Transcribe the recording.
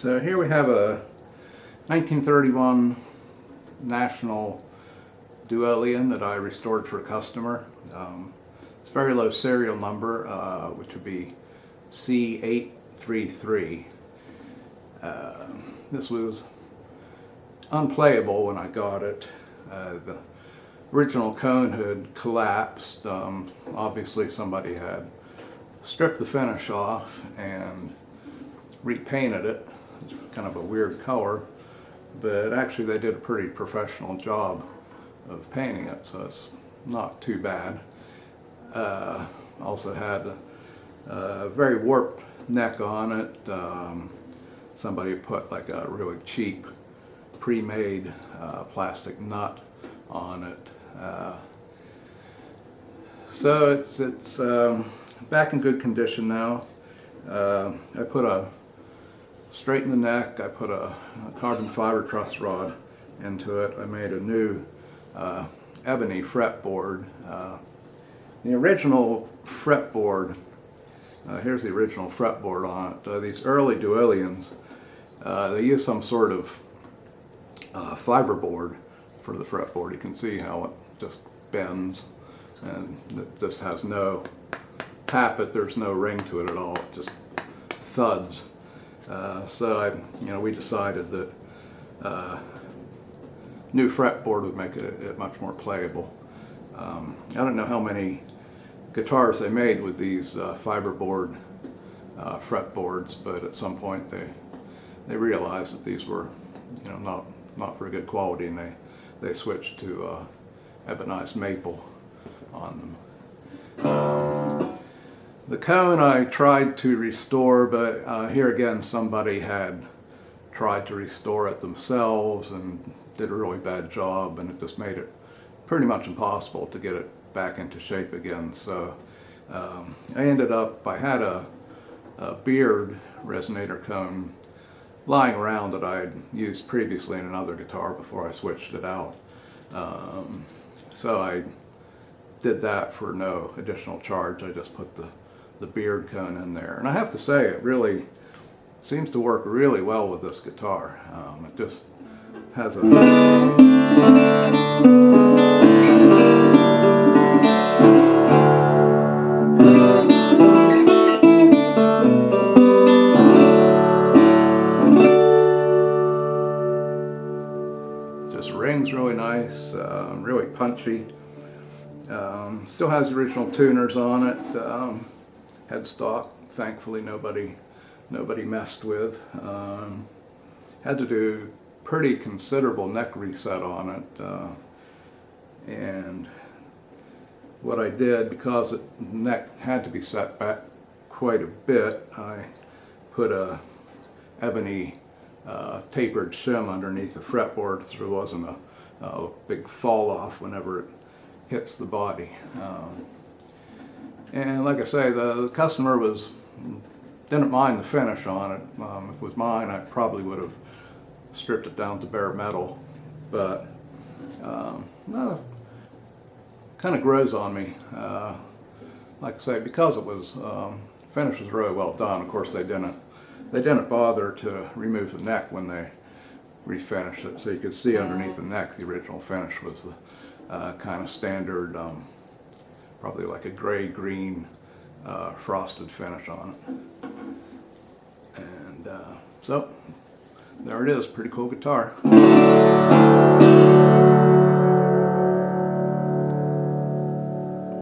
So here we have a 1931 National Duolian that I restored for a customer. It's a very low serial number, which would be C833. This was unplayable when I got it. The original cone had collapsed. Obviously somebody had stripped the finish off and repainted it. It's kind of a weird color, but actually they did a pretty professional job of painting it, so it's not too bad. Also had a very warped neck on it. Somebody put like a really cheap pre-made plastic nut on it. So it's back in good condition now. I put a straighten the neck, I put a carbon fiber truss rod into it. I made a new ebony fretboard. The original fretboard, here's the original fretboard on it. These early Duolians, they used some sort of fiberboard for the fretboard. You can see how it just bends, and it just has no tap it, there's no ring to it at all, it just thuds. So we decided that new fretboard would make it much more playable. I don't know how many guitars they made with these fiberboard fretboards, but at some point they realized that these were not very good quality, and they switched to ebonized maple on them. The cone I tried to restore, but here again somebody had tried to restore it themselves and did a really bad job, and it just made it pretty much impossible to get it back into shape again. So I had a beard resonator cone lying around that I had used previously in another guitar before I switched it out. So I did that for no additional charge. I just put the beard cone in there, and I have to say it really seems to work really well with this guitar. It just has a just rings really nice, really punchy. Still has the original tuners on it. Headstock, thankfully nobody messed with. Had to do pretty considerable neck reset on it, and what I did, because the neck had to be set back quite a bit, I put a ebony tapered shim underneath the fretboard so there wasn't a big fall off whenever it hits the body. And like I say, the customer didn't mind the finish on it. If it was mine, I probably would have stripped it down to bare metal, but kind of grows on me. Like I say, because it was finish was really well done. Of course, they didn't bother to remove the neck when they refinished it, so you could see underneath the neck the original finish was the kind of standard, probably like a gray-green frosted finish on it. And so there it is, pretty cool guitar.